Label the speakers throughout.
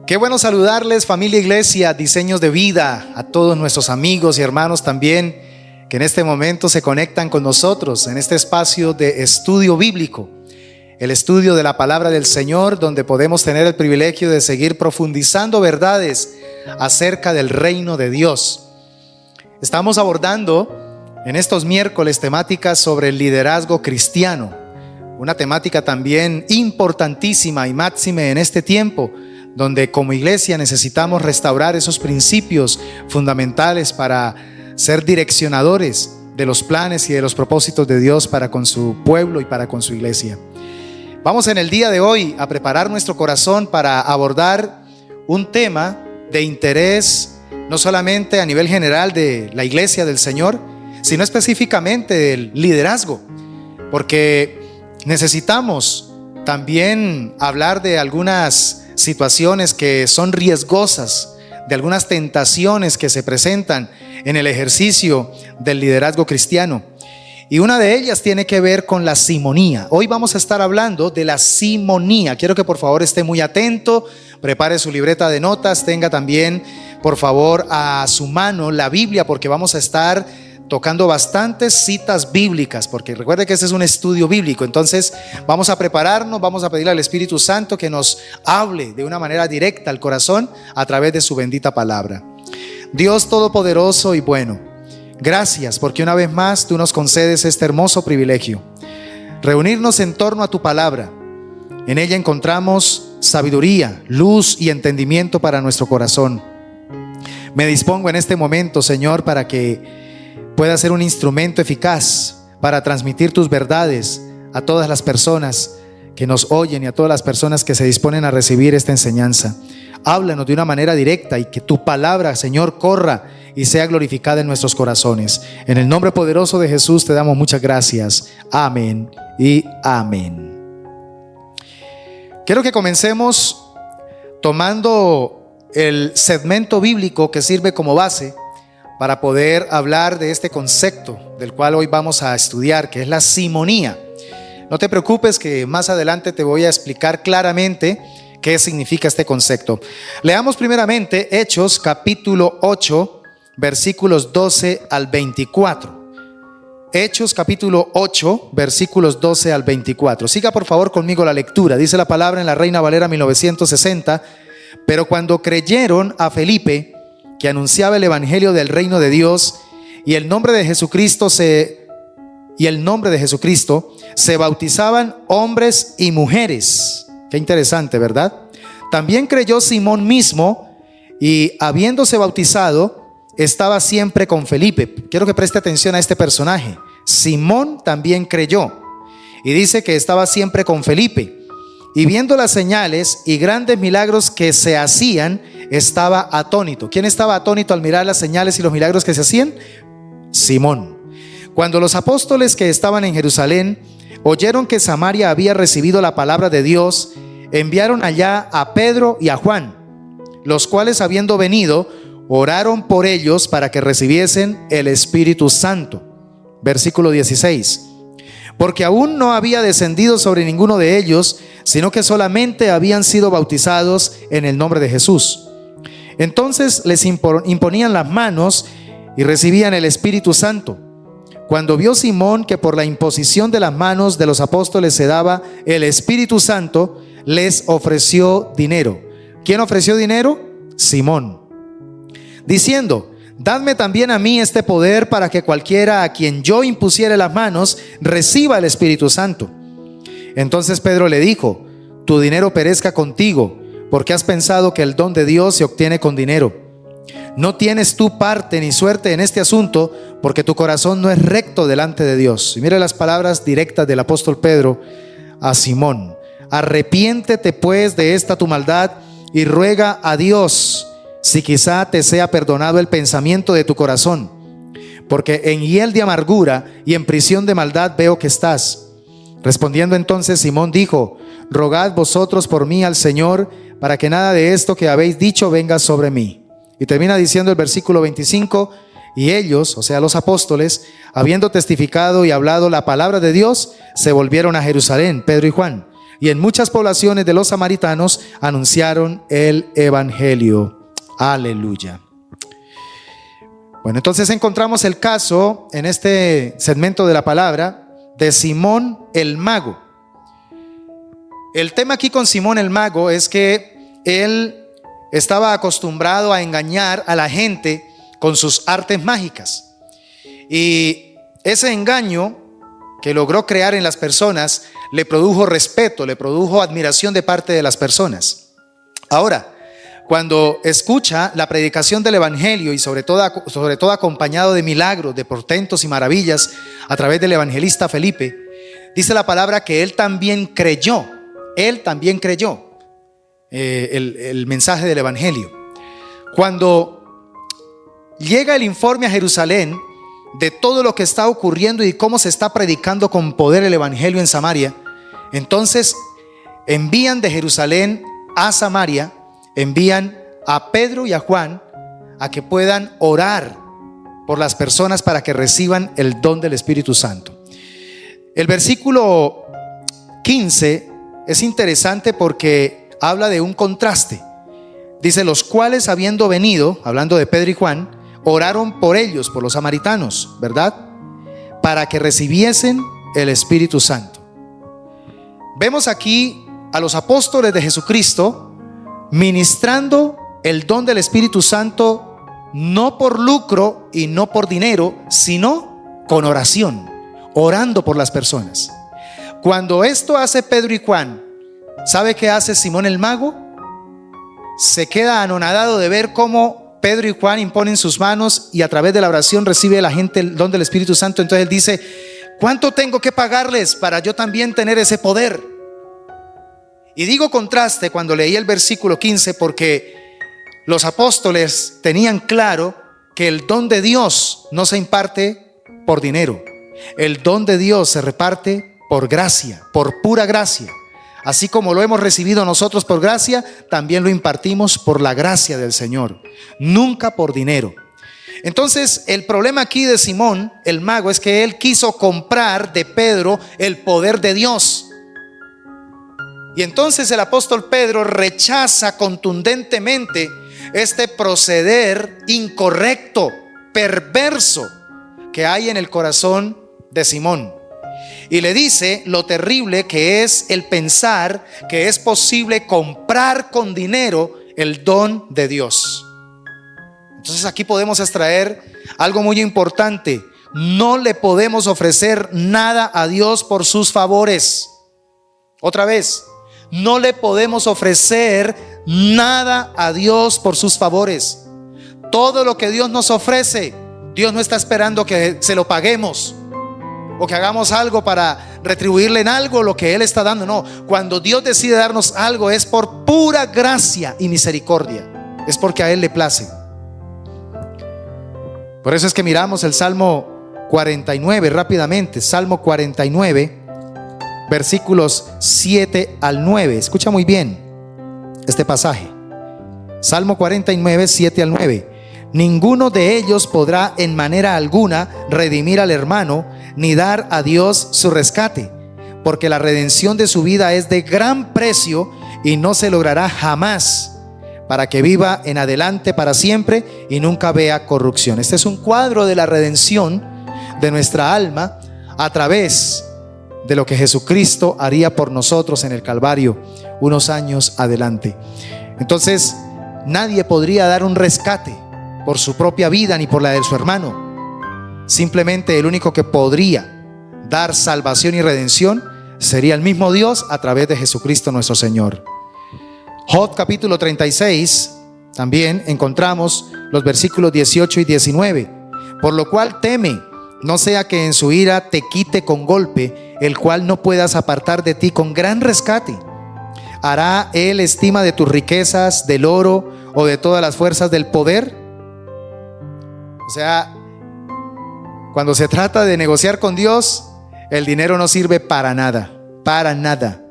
Speaker 1: Qué bueno saludarles, familia Iglesia, Diseños de Vida, a todos nuestros amigos y hermanos también que en este momento se conectan con nosotros en este espacio de estudio bíblico, el estudio de la palabra del Señor, donde podemos tener el privilegio de seguir profundizando verdades acerca del reino de Dios. Estamos abordando en estos miércoles temáticas sobre el liderazgo cristiano, una temática también importantísima y máxime en este tiempo, donde como iglesia necesitamos restaurar esos principios fundamentales para ser direccionadores de los planes y de los propósitos de Dios para con su pueblo y para con su iglesia. Vamos en el día de hoy a preparar nuestro corazón para abordar un tema de interés, no solamente a nivel general de la iglesia del Señor, sino específicamente del liderazgo, porque necesitamos también hablar de algunas situaciones que son riesgosas, de algunas tentaciones que se presentan en el ejercicio del liderazgo cristiano. Y una de ellas tiene que ver con la simonía. Hoy vamos a estar hablando de la simonía. Quiero que por favor esté muy atento, prepare su libreta de notas, tenga también por favor a su mano la Biblia, porque vamos a estar tocando bastantes citas bíblicas, porque recuerde que este es un estudio bíblico. Entonces vamos a prepararnos, vamos a pedirle al Espíritu Santo que nos hable de una manera directa al corazón a través de su bendita palabra. Dios todopoderoso y bueno, gracias porque una vez más tú nos concedes este hermoso privilegio, reunirnos en torno a tu palabra. En ella encontramos sabiduría, luz y entendimiento para nuestro corazón. Me dispongo en este momento, Señor, para que pueda ser un instrumento eficaz para transmitir tus verdades a todas las personas que nos oyen y a todas las personas que se disponen a recibir esta enseñanza. Háblanos de una manera directa y que tu palabra, Señor, corra y sea glorificada en nuestros corazones. En el nombre poderoso de Jesús te damos muchas gracias. Amén y amén. Quiero que comencemos tomando el segmento bíblico que sirve como base para poder hablar de este concepto del cual hoy vamos a estudiar, que es la simonía. No te preocupes que más adelante te voy a explicar claramente qué significa este concepto. Leamos primeramente Hechos capítulo 8, versículos 12 al 24. Hechos capítulo 8, versículos 12 al 24. Siga por favor conmigo la lectura. Dice la palabra en la Reina Valera 1960. Pero cuando creyeron a Felipe, que anunciaba el evangelio del reino de Dios, y el nombre de Jesucristo se bautizaban hombres y mujeres. Qué interesante, ¿verdad? También creyó Simón mismo, y habiéndose bautizado, estaba siempre con Felipe. Quiero que preste atención a este personaje. Simón también creyó, y dice que estaba siempre con Felipe. Y viendo las señales y grandes milagros que se hacían, estaba atónito. ¿Quién estaba atónito al mirar las señales y los milagros que se hacían? Simón. Cuando los apóstoles que estaban en Jerusalén oyeron que Samaria había recibido la palabra de Dios, enviaron allá a Pedro y a Juan, los cuales, habiendo venido, oraron por ellos para que recibiesen el Espíritu Santo. Versículo 16. Porque aún no había descendido sobre ninguno de ellos, sino que solamente habían sido bautizados en el nombre de Jesús. Entonces les imponían las manos y recibían el Espíritu Santo. Cuando vio Simón que por la imposición de las manos de los apóstoles se daba el Espíritu Santo, les ofreció dinero. ¿Quién ofreció dinero? Simón, diciendo: dadme también a mí este poder para que cualquiera a quien yo impusiere las manos reciba el Espíritu Santo. Entonces Pedro le dijo: tu dinero perezca contigo, porque has pensado que el don de Dios se obtiene con dinero. No tienes tú parte ni suerte en este asunto, porque tu corazón no es recto delante de Dios. Y mire las palabras directas del apóstol Pedro a Simón: arrepiéntete pues de esta tu maldad y ruega a Dios si quizá te sea perdonado el pensamiento de tu corazón, porque en hiel de amargura y en prisión de maldad veo que estás. Respondiendo entonces Simón dijo: rogad vosotros por mí al Señor, para que nada de esto que habéis dicho venga sobre mí. Y termina diciendo el versículo 25: y ellos, o sea los apóstoles, habiendo testificado y hablado la palabra de Dios, se volvieron a Jerusalén, Pedro y Juan, y en muchas poblaciones de los samaritanos anunciaron el evangelio. Aleluya. Bueno, entonces encontramos el caso en este segmento de la palabra de Simón el mago. El tema aquí con Simón el mago es que él estaba acostumbrado a engañar a la gente con sus artes mágicas, y ese engaño que logró crear en las personas le produjo respeto, le produjo admiración de parte de las personas. Ahora, cuando escucha la predicación del evangelio, y sobre todo acompañado de milagros, de portentos y maravillas a través del evangelista Felipe, dice la palabra que él también creyó el mensaje del evangelio. Cuando llega el informe a Jerusalén de todo lo que está ocurriendo y cómo se está predicando con poder el evangelio en Samaria, entonces envían de Jerusalén a Samaria, envían a Pedro y a Juan a que puedan orar por las personas para que reciban el don del Espíritu Santo. El versículo 15 es interesante porque habla de un contraste. Dice: los cuales, habiendo venido, hablando de Pedro y Juan, oraron por ellos, por los samaritanos, ¿verdad?, para que recibiesen el Espíritu Santo. Vemos aquí a los apóstoles de Jesucristo ministrando el don del Espíritu Santo, no por lucro y no por dinero, sino con oración, orando por las personas. Cuando esto hace Pedro y Juan, ¿sabe qué hace Simón el mago? Se queda anonadado de ver cómo Pedro y Juan imponen sus manos y a través de la oración recibe la gente el don del Espíritu Santo. Entonces él dice: ¿cuánto tengo que pagarles para yo también tener ese poder? Y digo contraste cuando leí el versículo 15 porque los apóstoles tenían claro que el don de Dios no se imparte por dinero. El don de Dios se reparte por gracia, por pura gracia. Así como lo hemos recibido nosotros por gracia, también lo impartimos por la gracia del Señor, nunca por dinero. Entonces, el problema aquí de Simón el mago es que él quiso comprar de Pedro el poder de Dios. Y entonces el apóstol Pedro rechaza contundentemente este proceder incorrecto, perverso que hay en el corazón de Simón. Y le dice lo terrible que es el pensar que es posible comprar con dinero el don de Dios. Entonces aquí podemos extraer algo muy importante: no le podemos ofrecer nada a Dios por sus favores. Otra vez, no le podemos ofrecer nada a Dios por sus favores. Todo lo que Dios nos ofrece, Dios no está esperando que se lo paguemos o que hagamos algo para retribuirle en algo lo que Él está dando. No, cuando Dios decide darnos algo es por pura gracia y misericordia, es porque a Él le place. Por eso es que miramos el Salmo 49 rápidamente. Salmo 49, versículos 7 al 9. Escucha muy bien este pasaje. Salmo 49, 7 al 9. Ninguno de ellos podrá en manera alguna redimir al hermano, ni dar a Dios su rescate, porque la redención de su vida es de gran precio y no se logrará jamás, para que viva en adelante para siempre y nunca vea corrupción. Este es un cuadro de la redención de nuestra alma a través de lo que Jesucristo haría por nosotros en el Calvario unos años adelante. Entonces, nadie podría dar un rescate por su propia vida ni por la de su hermano. Simplemente el único que podría dar salvación y redención sería el mismo Dios a través de Jesucristo nuestro Señor. Job capítulo 36, también encontramos los versículos 18 y 19. Por lo cual teme, no sea que en su ira te quite con golpe, el cual no puedas apartar de ti con gran rescate. ¿Hará él estima de tus riquezas, del oro o de todas las fuerzas del poder? O sea, cuando se trata de negociar con Dios, el dinero no sirve para nada, para nada.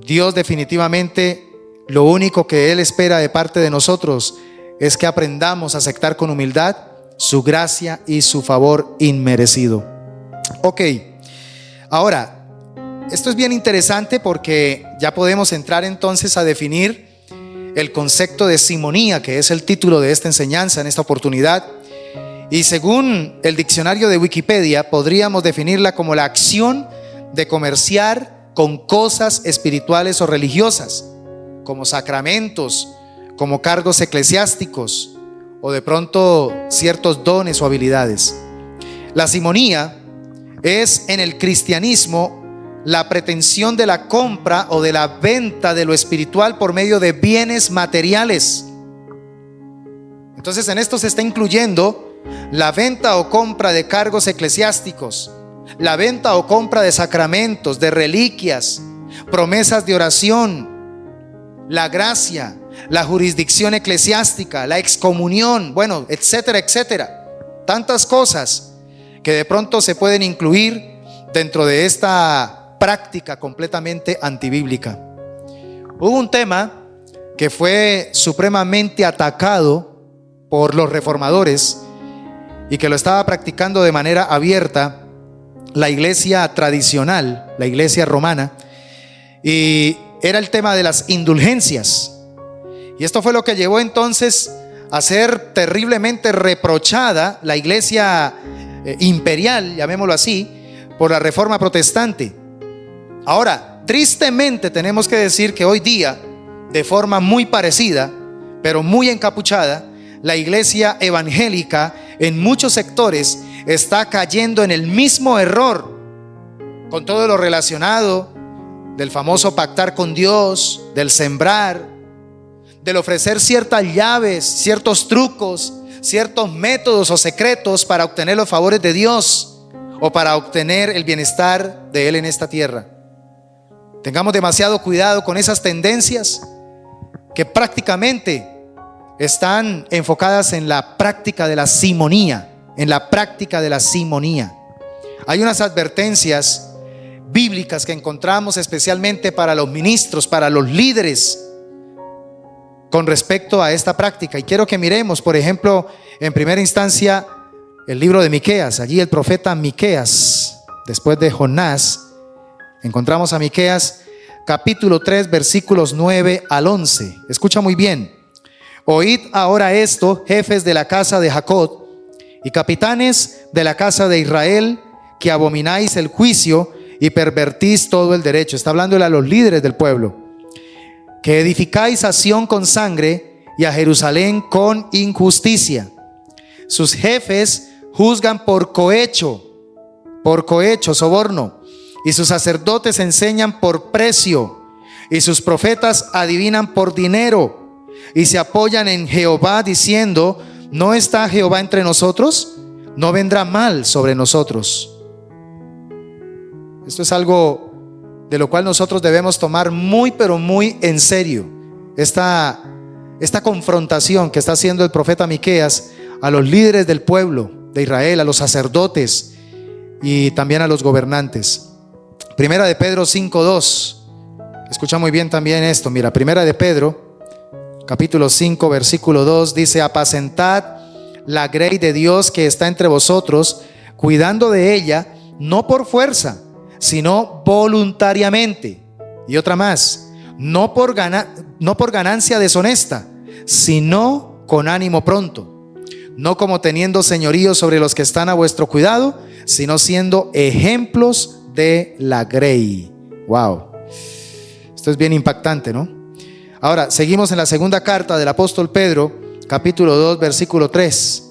Speaker 1: Dios definitivamente lo único que Él espera de parte de nosotros es que aprendamos a aceptar con humildad su gracia y su favor inmerecido. Ok, ahora, esto es bien interesante porque ya podemos entrar entonces a definir el concepto de simonía, que es el título de esta enseñanza en esta oportunidad. Y según el diccionario de Wikipedia, podríamos definirla como la acción de comerciar con cosas espirituales o religiosas, como sacramentos, como cargos eclesiásticos o de pronto ciertos dones o habilidades. La simonía es en el cristianismo la pretensión de la compra o de la venta de lo espiritual por medio de bienes materiales. Entonces en esto se está incluyendo la venta o compra de cargos eclesiásticos, la venta o compra de sacramentos, de reliquias, promesas de oración, la gracia, la jurisdicción eclesiástica, la excomunión, bueno, etcétera, etcétera. Tantas cosas que de pronto se pueden incluir dentro de esta práctica completamente antibíblica. Hubo un tema que fue supremamente atacado por los reformadores y que lo estaba practicando de manera abierta la iglesia tradicional, la iglesia romana, y era el tema de las indulgencias. Y esto fue lo que llevó entonces a ser terriblemente reprochada la iglesia imperial, llamémoslo así, por la reforma protestante. Ahora, tristemente tenemos que decir que hoy día, de forma muy parecida, pero muy encapuchada, la iglesia evangélica en muchos sectores está cayendo en el mismo error, con todo lo relacionado del famoso pactar con Dios, del sembrar, del ofrecer ciertas llaves, ciertos trucos, ciertos métodos o secretos para obtener los favores de Dios o para obtener el bienestar de Él en esta tierra. Tengamos demasiado cuidado con esas tendencias que prácticamente están enfocadas en la práctica de la simonía, en la práctica de la simonía. Hay unas advertencias bíblicas que encontramos especialmente para los ministros, para los líderes, con respecto a esta práctica. Y quiero que miremos, por ejemplo, en primera instancia, el libro de Miqueas. Allí el profeta Miqueas, después de Jonás, encontramos a Miqueas, capítulo 3, versículos 9 al 11. Escucha muy bien. Oíd ahora esto, jefes de la casa de Jacob y capitanes de la casa de Israel, que abomináis el juicio y pervertís todo el derecho. Está hablándole a los líderes del pueblo. Que edificáis a Sión con sangre y a Jerusalén con injusticia. Sus jefes juzgan por cohecho, soborno, y sus sacerdotes enseñan por precio, y sus profetas adivinan por dinero, y se apoyan en Jehová diciendo: ¿no está Jehová entre nosotros? No vendrá mal sobre nosotros. Esto es algo de lo cual nosotros debemos tomar muy pero muy en serio. Esta confrontación que está haciendo el profeta Miqueas a los líderes del pueblo de Israel, a los sacerdotes y también a los gobernantes. Primera de Pedro 5:2. Escucha muy bien también esto. Mira, Primera de Pedro capítulo 5 versículo 2 dice: apacentad la grey de Dios que está entre vosotros, cuidando de ella, no por fuerza, sino voluntariamente. Y otra más: no por ganancia deshonesta, sino con ánimo pronto, no como teniendo señorío sobre los que están a vuestro cuidado, sino siendo ejemplos de la grey. Wow, esto es bien impactante, ¿no? Ahora seguimos en la segunda carta del apóstol Pedro, capítulo 2, versículo 3.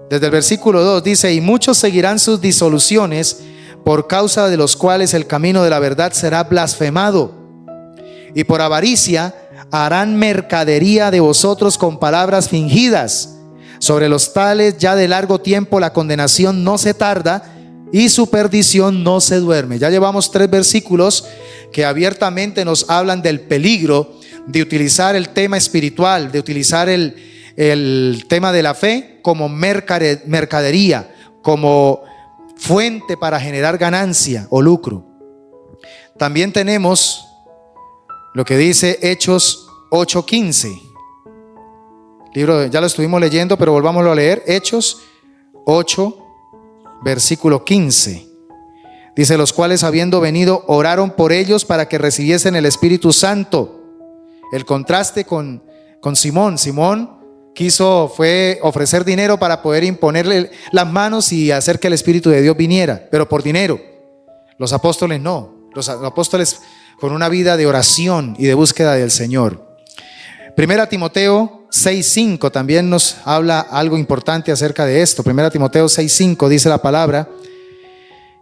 Speaker 1: Desde el versículo 2 dice: y muchos seguirán sus disoluciones, por causa de los cuales el camino de la verdad será blasfemado, y por avaricia harán mercadería de vosotros con palabras fingidas. Sobre los tales ya de largo tiempo la condenación no se tarda, y su perdición no se duerme. Ya llevamos 3 versículos que abiertamente nos hablan del peligro de utilizar el tema espiritual, de utilizar el tema de la fe como mercadería, como fuente para generar ganancia o lucro. También tenemos lo que dice Hechos 8:15. Libro, ya lo estuvimos leyendo, pero volvámoslo a leer. Hechos 8, versículo 15. Dice, los cuales habiendo venido oraron por ellos para que recibiesen el Espíritu Santo. El contraste con Simón. Simón fue ofrecer dinero para poder imponerle las manos y hacer que el Espíritu de Dios viniera, pero por dinero. Los apóstoles no. Los apóstoles con una vida de oración y de búsqueda del Señor. Primera Timoteo 6:5 también nos habla algo importante acerca de esto. Primera Timoteo 6:5 dice la palabra,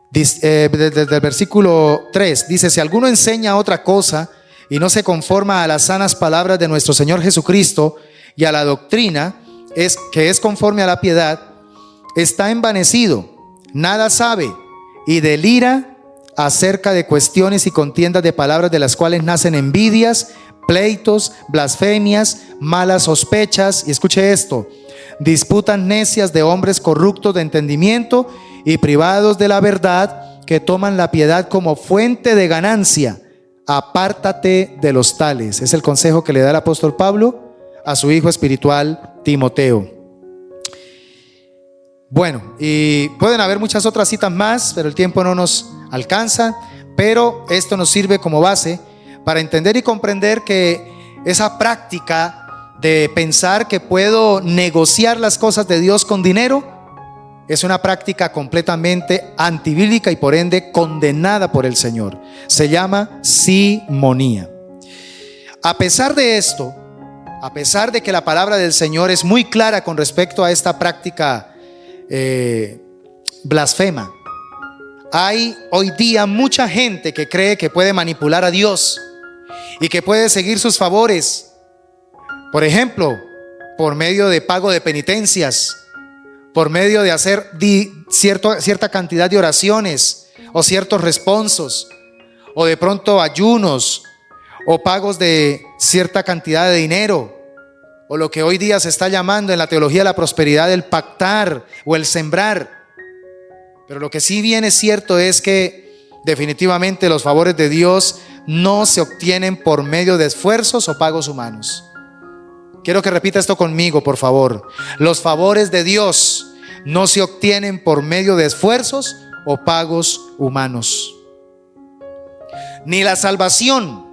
Speaker 1: desde el versículo 3, dice: si alguno enseña otra cosa y no se conforma a las sanas palabras de nuestro Señor Jesucristo y a la doctrina que es conforme a la piedad, está envanecido, nada sabe y delira acerca de cuestiones y contiendas de palabras, de las cuales nacen envidias, pleitos, blasfemias, malas sospechas, y escuche esto, disputas necias de hombres corruptos de entendimiento y privados de la verdad, que toman la piedad como fuente de ganancia. Apártate de los tales. Es el consejo que le da el apóstol Pablo a su hijo espiritual Timoteo. Bueno, y pueden haber muchas otras citas más, pero el tiempo no nos alcanza. Pero esto nos sirve como base para entender y comprender que esa práctica de pensar que puedo negociar las cosas de Dios con dinero es una práctica completamente antibíblica y por ende condenada por el Señor. Se llama simonía. A pesar de esto, a pesar de que la palabra del Señor es muy clara con respecto a esta práctica blasfema, hay hoy día mucha gente que cree que puede manipular a Dios y que puede seguir sus favores, por ejemplo, por medio de pago de penitencias, por medio de hacer cierta cantidad de oraciones o ciertos responsos, o de pronto ayunos o pagos de cierta cantidad de dinero, o lo que hoy día se está llamando en la teología de la prosperidad el pactar o el sembrar. Pero lo que sí bien es cierto es que definitivamente los favores de Dios no se obtienen por medio de esfuerzos o pagos humanos. Quiero que repita esto conmigo, por favor. Los favores de Dios no se obtienen por medio de esfuerzos o pagos humanos. Ni la salvación,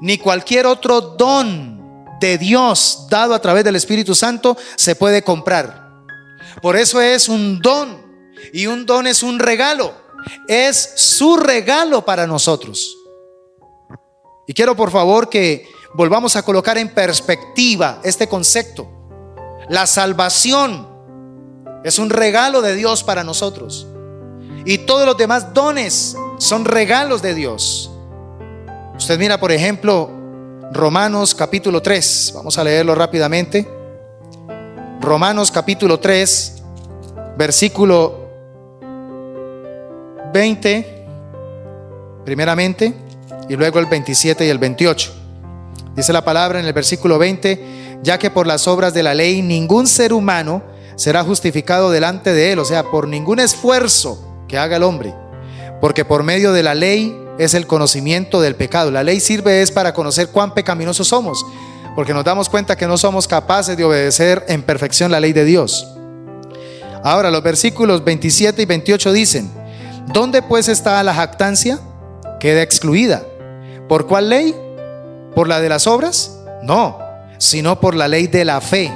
Speaker 1: ni cualquier otro don de Dios dado a través del Espíritu Santo se puede comprar. Por eso es un don, y un don es un regalo. Es su regalo para nosotros. Y quiero por favor que volvamos a colocar en perspectiva este concepto. La salvación es un regalo de Dios para nosotros, y todos los demás dones son regalos de Dios. Usted mira, por ejemplo, Romanos capítulo 3. Vamos a leerlo rápidamente. Romanos capítulo 3, versículo 20 primeramente, y luego el 27 y el 28. Dice la palabra en el versículo 20: ya que por las obras de la ley ningún ser humano será justificado delante de él, o sea, por ningún esfuerzo que haga el hombre, porque por medio de la ley es el conocimiento del pecado. La ley sirve para conocer cuán pecaminosos somos, porque nos damos cuenta que no somos capaces de obedecer en perfección la ley de Dios. Ahora los versículos 27 y 28 dicen: ¿dónde pues está la jactancia? Queda excluida. ¿Por cuál ley? ¿Por la de las obras? No, sino por la ley de la fe.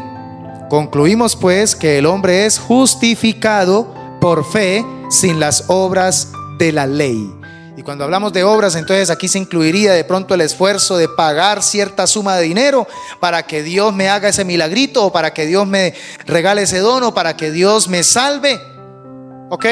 Speaker 1: Concluimos pues que el hombre es justificado por fe sin las obras de la ley. Y cuando hablamos de obras, entonces aquí se incluiría de pronto el esfuerzo de pagar cierta suma de dinero para que Dios me haga ese milagrito, o para que Dios me regale ese don, o para que Dios me salve. ¿Ok?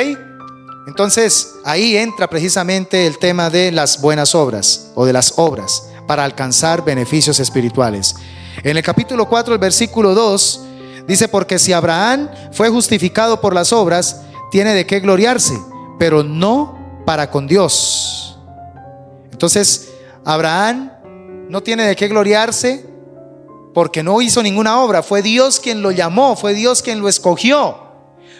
Speaker 1: Entonces ahí entra precisamente el tema de las buenas obras, o de las obras para alcanzar beneficios espirituales. En el capítulo 4, el versículo 2 dice: porque si Abraham fue justificado por las obras, tiene de qué gloriarse, pero no para con Dios. Entonces Abraham no tiene de qué gloriarse porque no hizo ninguna obra. Fue Dios quien lo llamó, fue Dios quien lo escogió,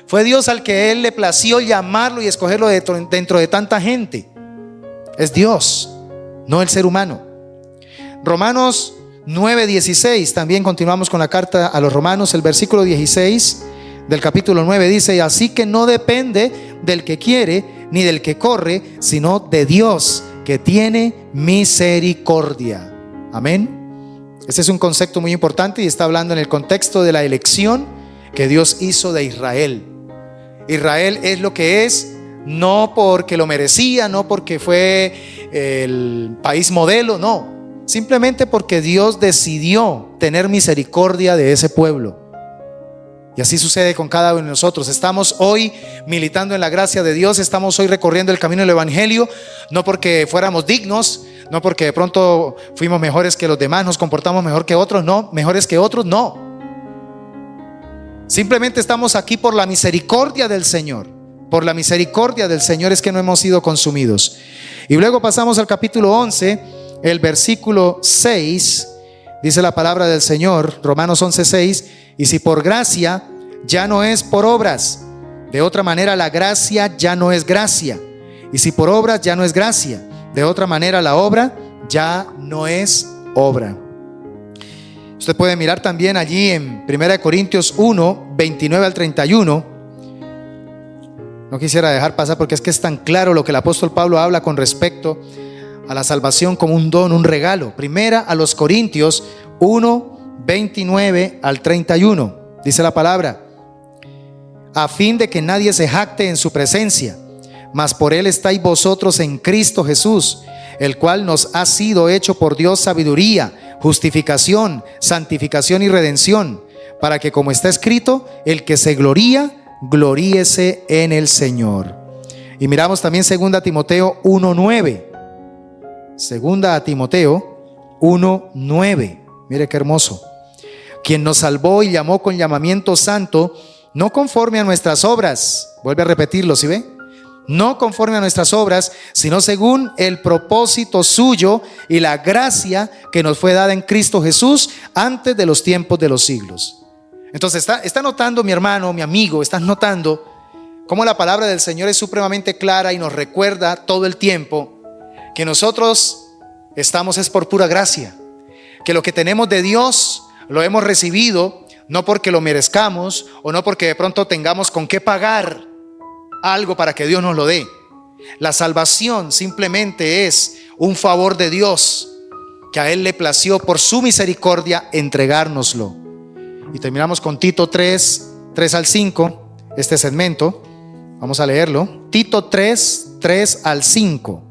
Speaker 1: fue Dios al que él le plació llamarlo y escogerlo dentro de tanta gente. Es Dios, no el ser humano. Romanos 9:16, también continuamos con la carta a los Romanos. El versículo 16 del capítulo 9 dice: así que no depende del que quiere, ni del que corre, sino de Dios, que tiene misericordia. Amén. Este es un concepto muy importante y está hablando en el contexto de la elección que Dios hizo de Israel. Israel es lo que es, no porque lo merecía, no porque fue el país modelo, no. Simplemente porque Dios decidió tener misericordia de ese pueblo. Y así sucede con cada uno de nosotros. Estamos hoy militando en la gracia de Dios. Estamos hoy recorriendo el camino del evangelio, no porque fuéramos dignos, no porque de pronto fuimos mejores que los demás, nos comportamos mejor que otros, no, mejores que otros, no. Simplemente estamos aquí por la misericordia del Señor. Por la misericordia del Señor es que no hemos sido consumidos. Y luego pasamos al capítulo 11, el versículo 6. Dice la palabra del Señor, Romanos 11:6, y si por gracia, ya no es por obras. De otra manera, la gracia ya no es gracia. Y si por obras, ya no es gracia. De otra manera, la obra ya no es obra. Usted puede mirar también allí en 1 Corintios 1, 29 al 31. No quisiera dejar pasar porque es que es tan claro lo que el apóstol Pablo habla con respecto a la salvación como un don, un regalo. Primera a los Corintios 1, 29 al 31. Dice la palabra: a fin de que nadie se jacte en su presencia, mas por él estáis vosotros en Cristo Jesús, el cual nos ha sido hecho por Dios sabiduría, justificación, santificación y redención, para que, como está escrito, el que se gloría, gloríese en el Señor. Y miramos también 2 Timoteo 1:9. 2 Timoteo 1:9. Mire qué hermoso. Quien nos salvó y llamó con llamamiento santo, no conforme a nuestras obras. Vuelve a repetirlo, ¿sí ve? No conforme a nuestras obras, sino según el propósito suyo y la gracia que nos fue dada en Cristo Jesús antes de los tiempos de los siglos. Entonces está notando, mi hermano, mi amigo, estás notando cómo la palabra del Señor es supremamente clara y nos recuerda todo el tiempo que nosotros estamos es por pura gracia, que lo que tenemos de Dios lo hemos recibido no porque lo merezcamos o no porque de pronto tengamos con qué pagar algo para que Dios nos lo dé. La salvación simplemente es un favor de Dios que a Él le plació por su misericordia entregárnoslo. Y terminamos con Tito 3, 3 al 5, este segmento. Vamos a leerlo. Tito 3, 3 al 5.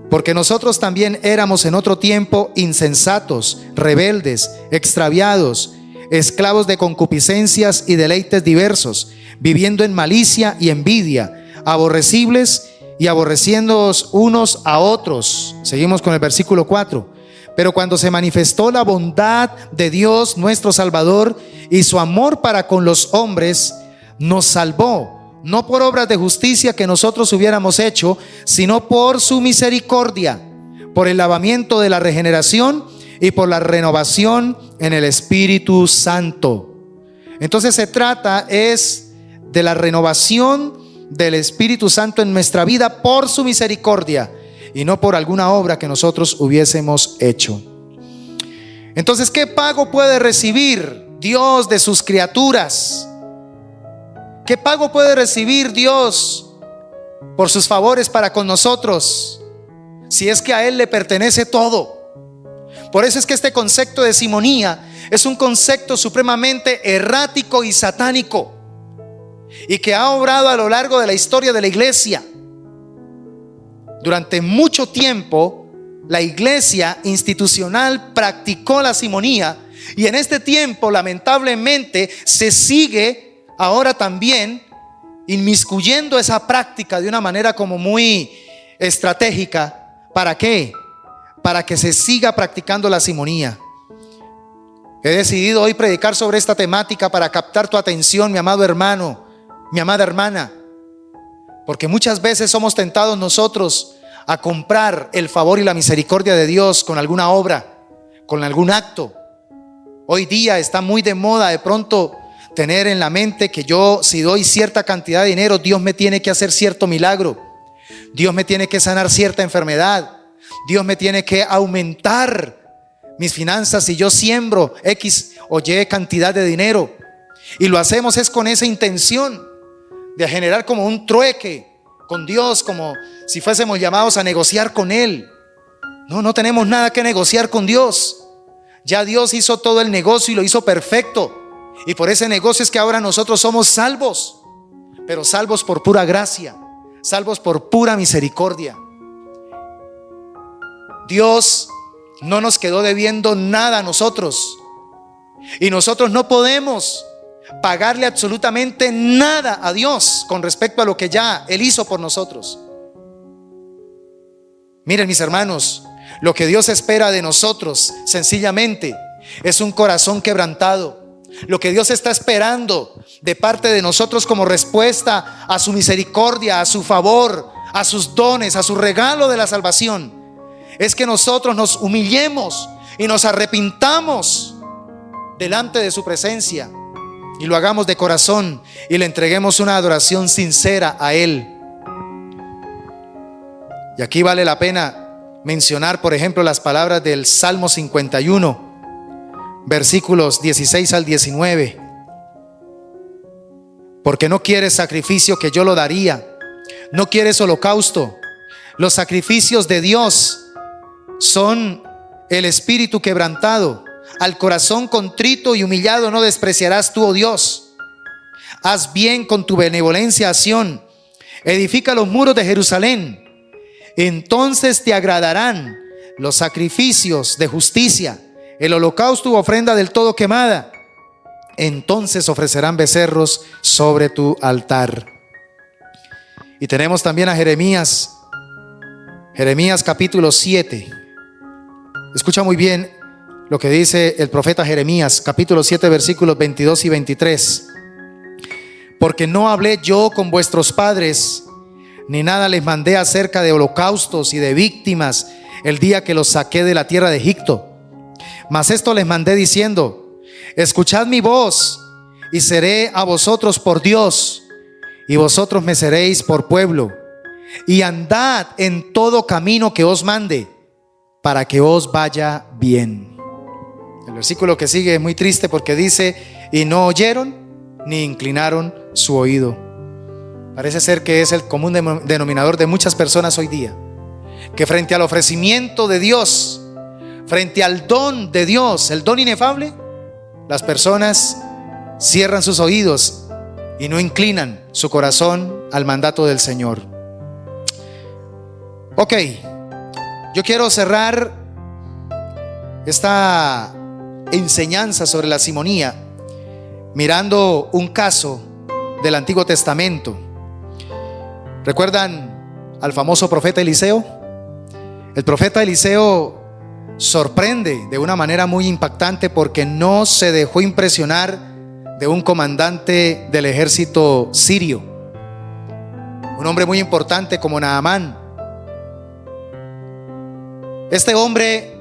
Speaker 1: Porque nosotros también éramos en otro tiempo insensatos, rebeldes, extraviados, esclavos de concupiscencias y deleites diversos, viviendo en malicia y envidia, aborrecibles y aborreciéndoos unos a otros. Seguimos con el versículo 4. Pero cuando se manifestó la bondad de Dios nuestro Salvador y su amor para con los hombres, nos salvó, no por obras de justicia que nosotros hubiéramos hecho, sino por su misericordia, por el lavamiento de la regeneración y por la renovación en el Espíritu Santo. Entonces se trata es de la renovación del Espíritu Santo en nuestra vida por su misericordia y no por alguna obra que nosotros hubiésemos hecho. Entonces, ¿qué pago puede recibir Dios de sus criaturas? ¿Qué pago puede recibir Dios por sus favores para con nosotros? Si es que a Él le pertenece todo. Por eso es que este concepto de simonía es un concepto supremamente errático y satánico, y que ha obrado a lo largo de la historia de la iglesia. Durante mucho tiempo la iglesia institucional practicó la simonía, y en este tiempo lamentablemente se sigue ahora también inmiscuyendo esa práctica de una manera como muy estratégica. ¿Para qué? Para que se siga practicando la simonía. He decidido hoy predicar sobre esta temática para captar tu atención, mi amado hermano, mi amada hermana, porque muchas veces somos tentados nosotros a comprar el favor y la misericordia de Dios con alguna obra, con algún acto. Hoy día está muy de moda de pronto tener en la mente que yo, si doy cierta cantidad de dinero, Dios me tiene que hacer cierto milagro, Dios me tiene que sanar cierta enfermedad, Dios me tiene que aumentar mis finanzas si yo siembro X o Y cantidad de dinero. Y lo hacemos es con esa intención de generar como un trueque, con Dios como si fuésemos llamados a negociar con Él. No, no tenemos nada que negociar con Dios. Ya Dios hizo todo el negocio y lo hizo perfecto. Y por ese negocio es que ahora nosotros somos salvos, pero salvos por pura gracia, salvos por pura misericordia. Dios no nos quedó debiendo nada a nosotros. Y nosotros no podemos pagarle absolutamente nada a Dios con respecto a lo que ya Él hizo por nosotros. Miren, mis hermanos, lo que Dios espera de nosotros sencillamente es un corazón quebrantado. Lo que Dios está esperando de parte de nosotros como respuesta a su misericordia, a su favor, a sus dones, a su regalo de la salvación, es que nosotros nos humillemos y nos arrepintamos delante de su presencia y lo hagamos de corazón y le entreguemos una adoración sincera a Él. Y aquí vale la pena mencionar, por ejemplo, las palabras del Salmo 51, versículos 16 al 19. Porque no quieres sacrificio, que yo lo daría. No quieres holocausto. Los sacrificios de Dios son el espíritu quebrantado. Al corazón contrito y humillado no despreciarás tú, oh Dios. Haz bien con tu benevolencia a Sión. Edifica los muros de Jerusalén. Entonces te agradarán los sacrificios de justicia, el holocausto u ofrenda del todo quemada. Entonces ofrecerán becerros sobre tu altar. Y tenemos también a Jeremías capítulo 7. Escucha muy bien lo que dice el profeta Jeremías, capítulo 7, versículos 22 y 23. Porque no hablé yo con vuestros padres, ni nada les mandé acerca de holocaustos y de víctimas el día que los saqué de la tierra de Egipto. Mas esto les mandé diciendo: escuchad mi voz, y seré a vosotros por Dios, y vosotros me seréis por pueblo. Y andad en todo camino que os mande, para que os vaya bien. El versículo que sigue es muy triste porque dice: y no oyeron ni inclinaron su oído. Parece ser que es el común denominador de muchas personas hoy día, que frente al ofrecimiento de Dios, frente al don de Dios, el don inefable, las personas cierran sus oídos y no inclinan su corazón al mandato del Señor. Ok, yo quiero cerrar esta enseñanza sobre la simonía mirando un caso del Antiguo Testamento. ¿Recuerdan al famoso profeta Eliseo? El profeta Eliseo sorprende de una manera muy impactante porque no se dejó impresionar de un comandante del ejército sirio, un hombre muy importante como Naamán. Este hombre,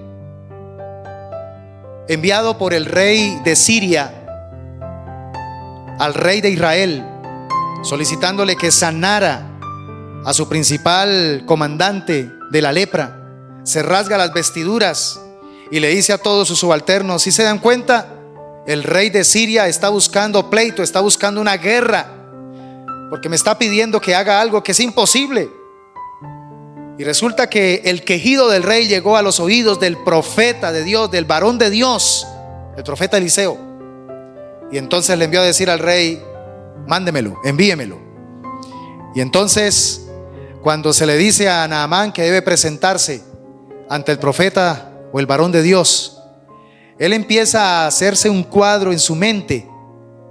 Speaker 1: enviado por el rey de Siria al rey de Israel, solicitándole que sanara a su principal comandante de la lepra, se rasga las vestiduras y le dice a todos sus subalternos: si se dan cuenta, el rey de Siria está buscando pleito, está buscando una guerra, porque me está pidiendo que haga algo que es imposible. Y resulta que el quejido del rey llegó a los oídos del profeta de Dios, del varón de Dios, el profeta Eliseo. Y entonces le envió a decir al rey: mándemelo, envíemelo. Y entonces, cuando se le dice a Naamán que debe presentarse ante el profeta o el varón de Dios, él empieza a hacerse un cuadro en su mente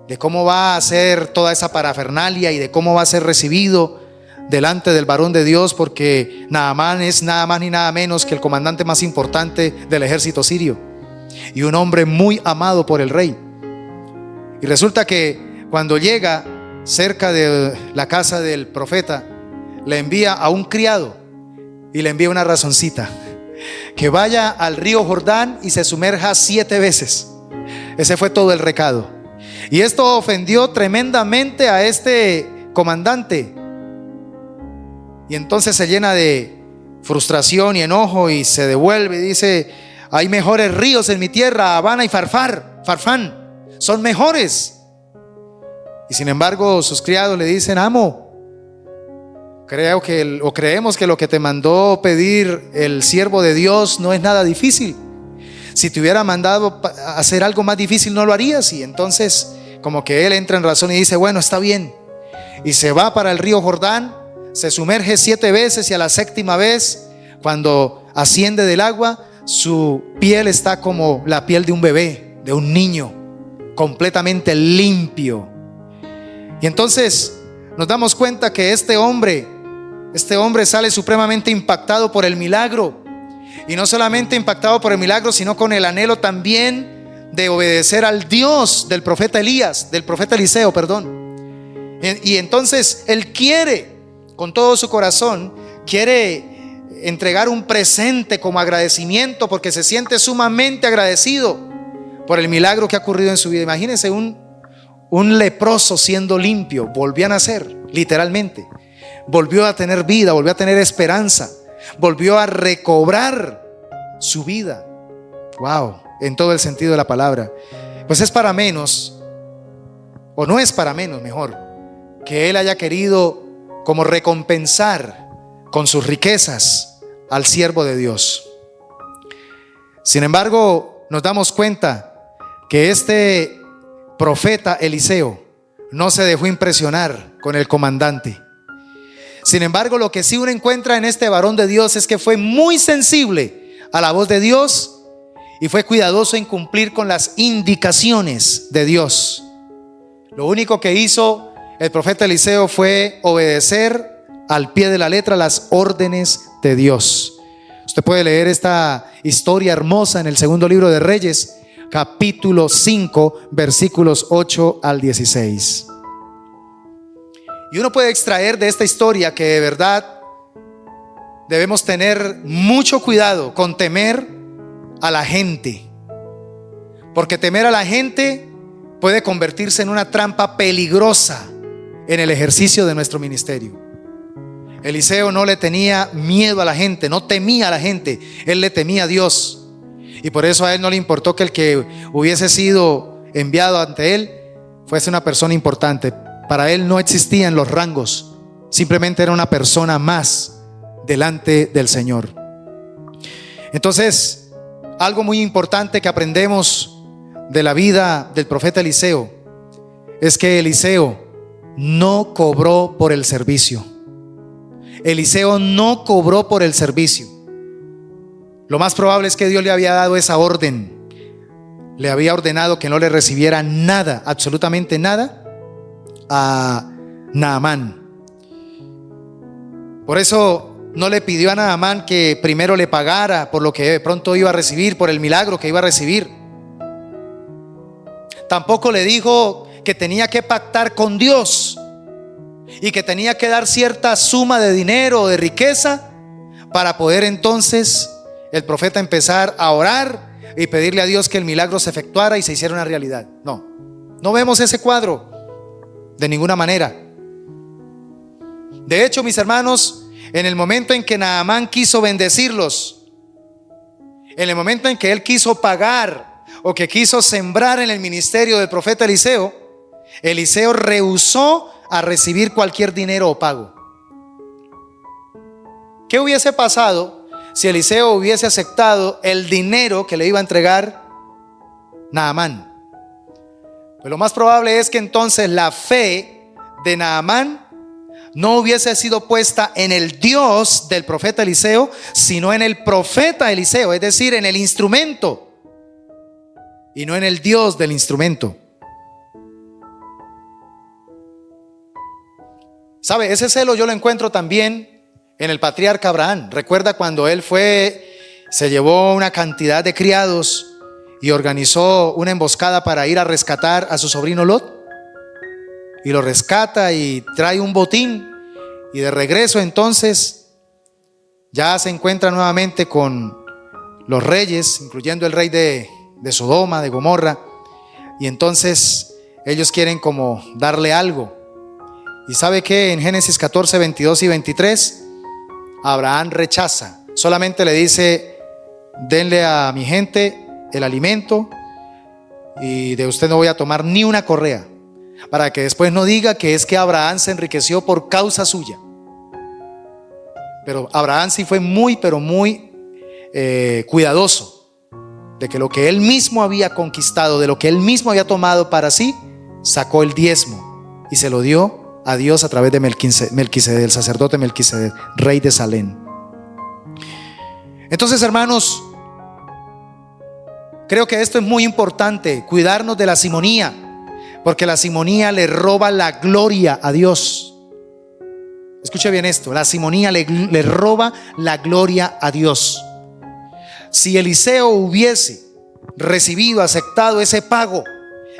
Speaker 1: de cómo va a ser toda esa parafernalia y de cómo va a ser recibido delante del varón de Dios, porque Naamán es nada más ni nada menos que el comandante más importante del ejército sirio y un hombre muy amado por el rey. Y resulta que cuando llega cerca de la casa del profeta, le envía a un criado y le envía una razoncita: que vaya al río Jordán y se sumerja 7 veces. Ese fue todo el recado. Y esto ofendió tremendamente a este comandante, y entonces se llena de frustración y enojo y se devuelve y dice: hay mejores ríos en mi tierra, Habana y Farfán, son mejores. Y sin embargo sus criados le dicen: amo, Creemos que lo que te mandó pedir el siervo de Dios no es nada difícil. Si te hubiera mandado hacer algo más difícil, no lo harías. Y entonces como que él entra en razón y dice, bueno, está bien. Y se va para el río Jordán, se sumerge 7 veces y a la 7ª vez, cuando asciende del agua, su piel está como la piel de un bebé, de un niño, completamente limpio. Y entonces nos damos cuenta que este hombre sale supremamente impactado por el milagro. Y no solamente impactado por el milagro, sino con el anhelo también de obedecer al Dios del profeta Eliseo, perdón. Y entonces él quiere, con todo su corazón, quiere entregar un presente como agradecimiento, porque se siente sumamente agradecido por el milagro que ha ocurrido en su vida. Imagínense un leproso siendo limpio, volvió a nacer, literalmente. Volvió a tener vida, volvió a tener esperanza, volvió a recobrar su vida. Wow, en todo el sentido de la palabra. Pues es para menos, o no es para menos, mejor, que él haya querido como recompensar con sus riquezas al siervo de Dios. Sin embargo, nos damos cuenta que este profeta Eliseo no se dejó impresionar con el comandante. Sin embargo, lo que sí uno encuentra en este varón de Dios es que fue muy sensible a la voz de Dios y fue cuidadoso en cumplir con las indicaciones de Dios. Lo único que hizo el profeta Eliseo fue obedecer al pie de la letra las órdenes de Dios. Usted puede leer esta historia hermosa en el 2 libro de Reyes, capítulo 5, versículos 8 al 16. Y uno puede extraer de esta historia que de verdad debemos tener mucho cuidado con temer a la gente, porque temer a la gente puede convertirse en una trampa peligrosa en el ejercicio de nuestro ministerio. Eliseo no le tenía miedo a la gente, no temía a la gente, él le temía a Dios. Y por eso a él no le importó que el que hubiese sido enviado ante él fuese una persona importante. Para él no existían los rangos, simplemente era una persona más delante del Señor. Entonces, algo muy importante que aprendemos de la vida del profeta Eliseo es que Eliseo no cobró por el servicio. Eliseo no cobró por el servicio. Lo más probable es que Dios le había dado esa orden. Le había ordenado que no le recibiera nada, absolutamente nada, a Naamán. Por eso no le pidió a Naamán que primero le pagara por lo que de pronto iba a recibir, por el milagro que iba a recibir. Tampoco le dijo que tenía que pactar con Dios y que tenía que dar cierta suma de dinero o de riqueza para poder entonces el profeta empezar a orar y pedirle a Dios que el milagro se efectuara y se hiciera una realidad. No vemos ese cuadro de ninguna manera. De hecho, mis hermanos, en el momento en que Naamán quiso bendecirlos, en el momento en que él quiso pagar o que quiso sembrar en el ministerio del profeta Eliseo, Eliseo rehusó a recibir cualquier dinero o pago. ¿Qué hubiese pasado si Eliseo hubiese aceptado el dinero que le iba a entregar Naamán? Pues lo más probable es que entonces la fe de Naamán no hubiese sido puesta en el Dios del profeta Eliseo, sino en el profeta Eliseo, es decir, en el instrumento, y no en el Dios del instrumento. ¿Sabe? Ese celo yo lo encuentro también en el patriarca Abraham. Recuerda cuando él se llevó una cantidad de criados y organizó una emboscada para ir a rescatar a su sobrino Lot, y lo rescata y trae un botín, y de regreso entonces ya se encuentra nuevamente con los reyes, incluyendo el rey de Sodoma, de Gomorra, y entonces ellos quieren como darle algo. Y sabe que en Génesis 14, 22 y 23 Abraham rechaza, solamente le dice: denle a mi gente el alimento y de usted no voy a tomar ni una correa, para que después no diga que es que Abraham se enriqueció por causa suya. Pero Abraham sí fue muy, pero muy cuidadoso de que lo que él mismo había conquistado, de lo que él mismo había tomado para sí, sacó el diezmo y se lo dio a Dios a través de Melquisedec, el sacerdote Melquisedec, rey de Salem. Entonces, hermanos, creo que esto es muy importante, cuidarnos de la simonía, porque la simonía le roba la gloria a Dios. Escuche bien esto, la simonía le roba la gloria a Dios. Si Eliseo hubiese recibido, aceptado ese pago,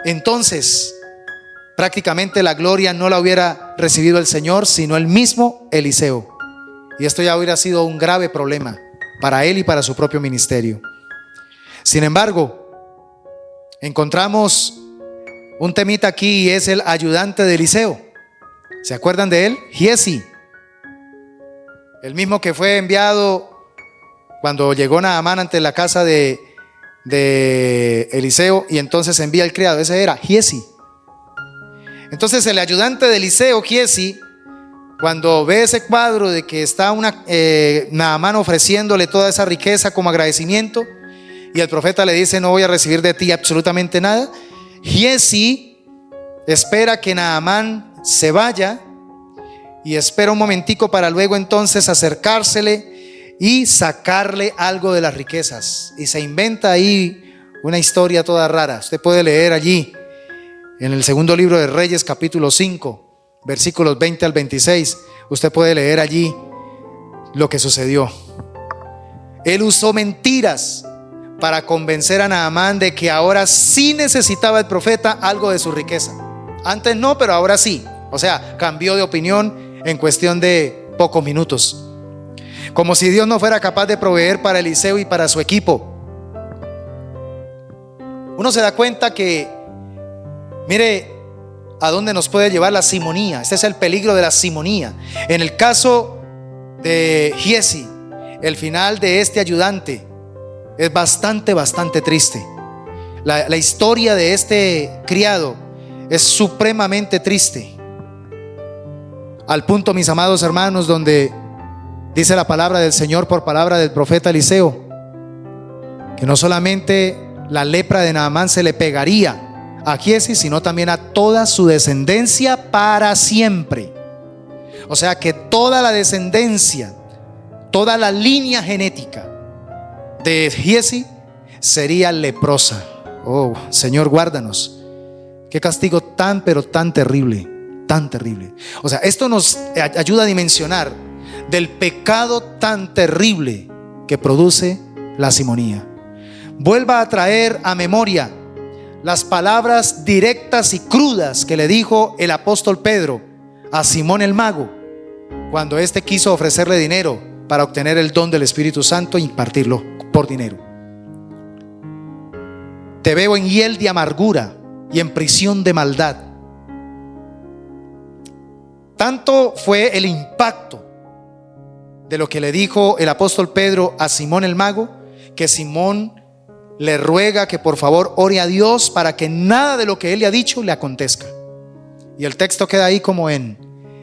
Speaker 1: entonces prácticamente la gloria no la hubiera recibido el Señor, sino el mismo Eliseo. Y esto ya hubiera sido un grave problema para él y para su propio ministerio. Sin embargo, encontramos un temita aquí, y es el ayudante de Eliseo. ¿Se acuerdan de él? Giesi, el mismo que fue enviado cuando llegó Naamán ante la casa de Eliseo, y entonces envía el criado. Ese era Giesi. Entonces el ayudante de Eliseo, Giesi, cuando ve ese cuadro de que está Naamán ofreciéndole toda esa riqueza como agradecimiento, y el profeta le dice: no voy a recibir de ti absolutamente nada, Giesi espera que Naamán se vaya y espera un momentico para luego entonces acercársele y sacarle algo de las riquezas. Y se inventa ahí una historia toda rara. Usted puede leer allí en el segundo libro de Reyes, capítulo 5, versículos 20 al 26. Usted puede leer allí lo que sucedió. Él usó mentiras para convencer a Naamán de que ahora sí necesitaba el profeta algo de su riqueza. Antes no, pero ahora sí. O sea, cambió de opinión en cuestión de pocos minutos. Como si Dios no fuera capaz de proveer para Eliseo y para su equipo. Uno se da cuenta que, mire a dónde nos puede llevar la simonía. Este es el peligro de la simonía. En el caso de Giesi, el final de este ayudante es bastante triste. La historia de este criado es supremamente triste, al punto, mis amados hermanos, donde dice la palabra del Señor por palabra del profeta Eliseo, que no solamente la lepra de Naamán se le pegaría a Giesi, sino también a toda su descendencia para siempre. O sea que toda la descendencia, toda la línea genética de Giesi sería leprosa. Oh, Señor, guárdanos. Qué castigo tan, pero tan terrible, tan terrible. O sea, esto nos ayuda a dimensionar del pecado tan terrible que produce la simonía. Vuelva a traer a memoria las palabras directas y crudas que le dijo el apóstol Pedro a Simón el mago, cuando éste quiso ofrecerle dinero para obtener el don del Espíritu Santo e impartirlo por dinero. Te veo en hiel de amargura y en prisión de maldad. Tanto fue el impacto de lo que le dijo el apóstol Pedro a Simón el mago, que Simón le ruega que por favor ore a Dios para que nada de lo que él le ha dicho le acontezca. Y el texto queda ahí como en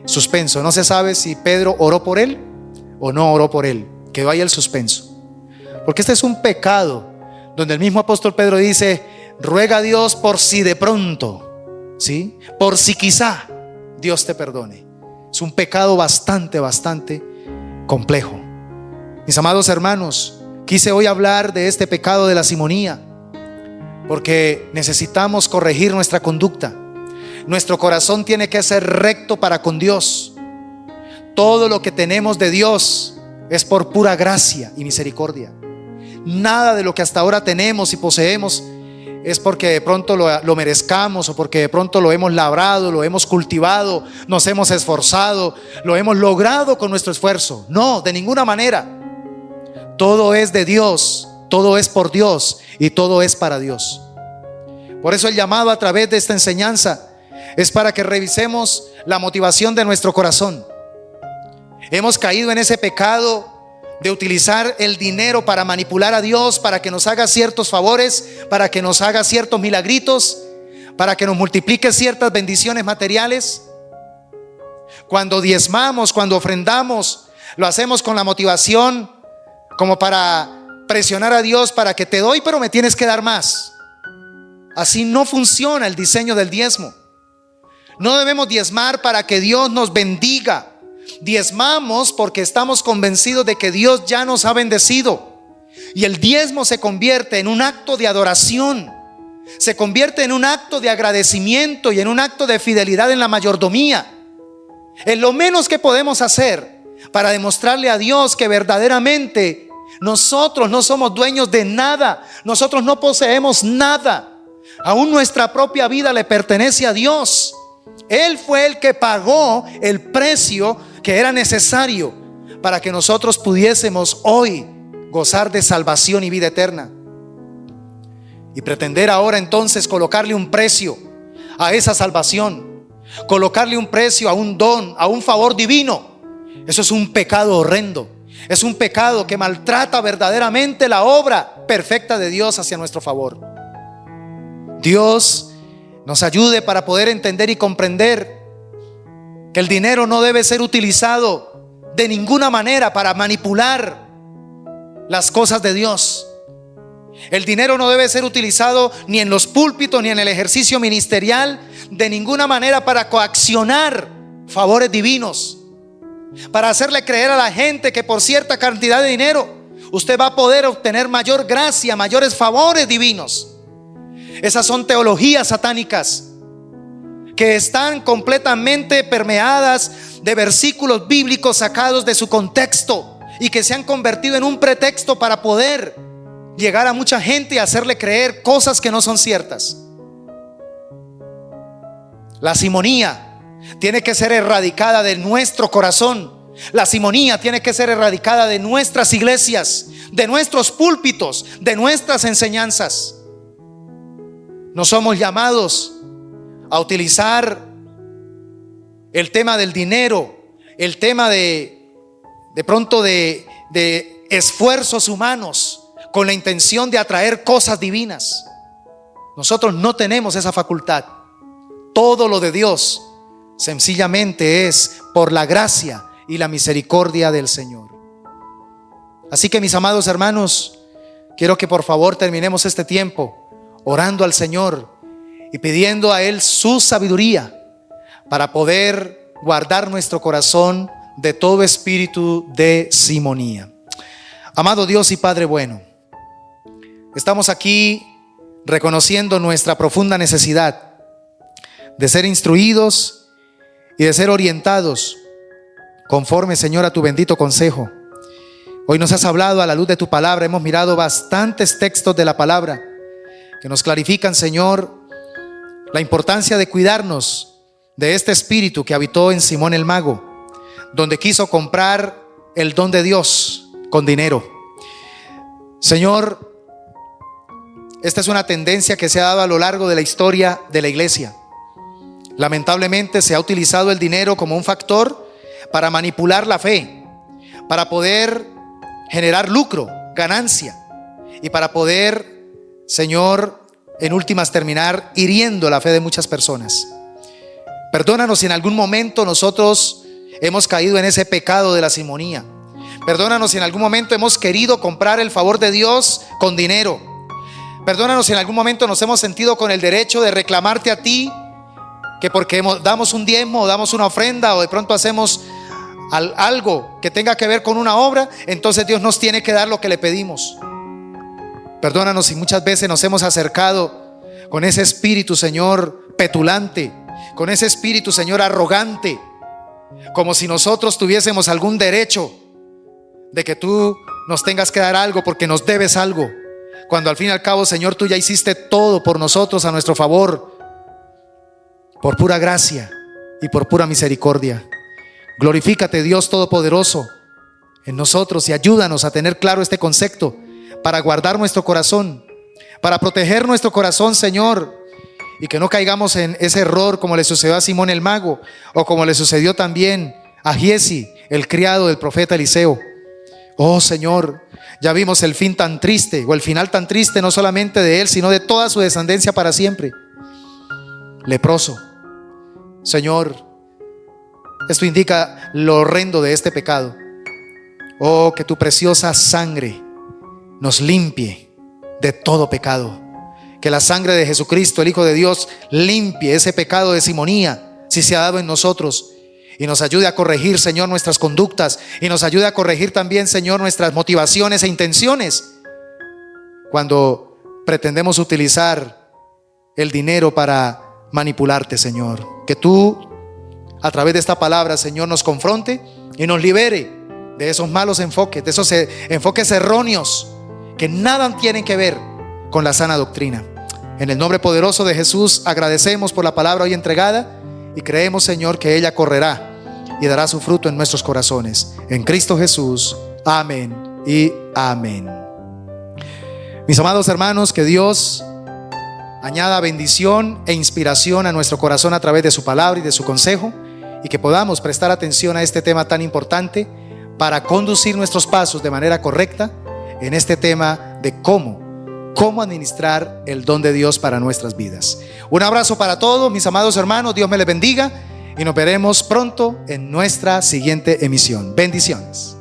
Speaker 1: suspenso. No se sabe si Pedro oró por él o no oró por él. Quedó ahí el suspenso. Porque este es un pecado donde el mismo apóstol Pedro dice: ruega a Dios por si de pronto, ¿sí? Por si quizá Dios te perdone. Es un pecado bastante complejo. Mis amados hermanos, quise hoy hablar de este pecado de la simonía, porque necesitamos corregir nuestra conducta. Nuestro corazón tiene que ser recto para con Dios. Todo lo que tenemos de Dios es por pura gracia y misericordia. Nada de lo que hasta ahora tenemos y poseemos es porque de pronto lo merezcamos, o porque de pronto lo hemos labrado, lo hemos cultivado, nos hemos esforzado, lo hemos logrado con nuestro esfuerzo. No, de ninguna manera. Todo es de Dios, todo es por Dios y todo es para Dios. Por eso el llamado a través de esta enseñanza es para que revisemos la motivación de nuestro corazón. Hemos caído en ese pecado de utilizar el dinero para manipular a Dios, para que nos haga ciertos favores, para que nos haga ciertos milagritos, para que nos multiplique ciertas bendiciones materiales. Cuando diezmamos, cuando ofrendamos, Lo hacemos con la motivación como para presionar a Dios para que te doy, pero me tienes que dar más. Así no funciona el diseño del diezmo. No debemos diezmar para que Dios nos bendiga. Diezmamos porque estamos convencidos de que Dios ya nos ha bendecido. Y el diezmo se convierte en un acto de adoración, se convierte en un acto de agradecimiento y en un acto de fidelidad en la mayordomía. Es lo menos que podemos hacer para demostrarle a Dios que verdaderamente nosotros no somos dueños de nada. Nosotros no poseemos nada. Aún nuestra propia vida le pertenece a Dios. Él fue el que pagó el precio que era necesario para que nosotros pudiésemos hoy gozar de salvación y vida eterna. Y pretender ahora entonces colocarle un precio a esa salvación, colocarle un precio a un don, a un favor divino, eso es un pecado horrendo. Es un pecado que maltrata verdaderamente la obra perfecta de Dios hacia nuestro favor. Dios nos ayude para poder entender y comprender que el dinero no debe ser utilizado de ninguna manera para manipular las cosas de Dios. El dinero no debe ser utilizado ni en los púlpitos ni en el ejercicio ministerial de ninguna manera para coaccionar favores divinos, para hacerle creer a la gente que por cierta cantidad de dinero usted va a poder obtener mayor gracia, mayores favores divinos. Esas son teologías satánicas que están completamente permeadas de versículos bíblicos sacados de su contexto y que se han convertido en un pretexto para poder llegar a mucha gente y hacerle creer cosas que no son ciertas. La simonía tiene que ser erradicada de nuestro corazón. La simonía tiene que ser erradicada de nuestras iglesias, de nuestros púlpitos, de nuestras enseñanzas. No somos llamados a utilizar el tema del dinero, el tema de pronto de esfuerzos humanos con la intención de atraer cosas divinas. Nosotros no tenemos esa facultad. Todo lo de Dios sencillamente es por la gracia y la misericordia del Señor. Así que, mis amados hermanos, quiero que por favor terminemos este tiempo orando al Señor y pidiendo a Él su sabiduría para poder guardar nuestro corazón de todo espíritu de simonía. Amado Dios y Padre bueno, estamos aquí reconociendo nuestra profunda necesidad de ser instruidos y de ser orientados conforme, Señor, a tu bendito consejo. Hoy nos has hablado a la luz de tu palabra. Hemos mirado bastantes textos de la palabra que nos clarifican, Señor, la importancia de cuidarnos de este espíritu que habitó en Simón el mago, donde quiso comprar el don de Dios con dinero. Señor, esta es una tendencia que se ha dado a lo largo de la historia de la iglesia. Lamentablemente se ha utilizado el dinero como un factor para manipular la fe, para poder generar lucro, ganancia, y para poder, Señor, en últimas terminar hiriendo la fe de muchas personas. Perdónanos si en algún momento nosotros hemos caído en ese pecado de la simonía. Perdónanos si en algún momento hemos querido comprar el favor de Dios con dinero. Perdónanos si en algún momento nos hemos sentido con el derecho de reclamarte a ti, que porque damos un diezmo o damos una ofrenda o de pronto hacemos algo que tenga que ver con una obra, entonces Dios nos tiene que dar lo que le pedimos. Perdónanos si muchas veces nos hemos acercado con ese espíritu, Señor, petulante, con ese espíritu, Señor, arrogante, como si nosotros tuviésemos algún derecho de que tú nos tengas que dar algo porque nos debes algo, cuando al fin y al cabo, Señor, tú ya hiciste todo por nosotros a nuestro favor, por pura gracia y por pura misericordia. Glorifícate, Dios Todopoderoso, en nosotros y ayúdanos a tener claro este concepto para guardar nuestro corazón, para proteger nuestro corazón, Señor, y que no caigamos en ese error como le sucedió a Simón el mago o como le sucedió también a Giezi, el criado del profeta Eliseo. Oh Señor, ya vimos el fin tan triste, o el final tan triste, no solamente de él, sino de toda su descendencia para siempre. Leproso. Señor, esto indica lo horrendo de este pecado. Oh, que tu preciosa sangre nos limpie de todo pecado. Que la sangre de Jesucristo, el Hijo de Dios, limpie ese pecado de simonía, si se ha dado en nosotros, y nos ayude a corregir, Señor, nuestras conductas, y nos ayude a corregir también, Señor, nuestras motivaciones e intenciones cuando pretendemos utilizar el dinero para manipularte, Señor. Que tú, a través de esta palabra, Señor, nos confronte y nos libere de esos malos enfoques, de esos enfoques erróneos que nada tienen que ver con la sana doctrina. En el nombre poderoso de Jesús agradecemos por la palabra hoy entregada y creemos, Señor, que ella correrá y dará su fruto en nuestros corazones. En Cristo Jesús. Amén y amén. Mis amados hermanos, que Dios añada bendición e inspiración a nuestro corazón a través de su palabra y de su consejo, y que podamos prestar atención a este tema tan importante para conducir nuestros pasos de manera correcta en este tema de cómo administrar el don de Dios para nuestras vidas. Un abrazo para todos, mis amados hermanos. Dios me les bendiga y nos veremos pronto en nuestra siguiente emisión. Bendiciones.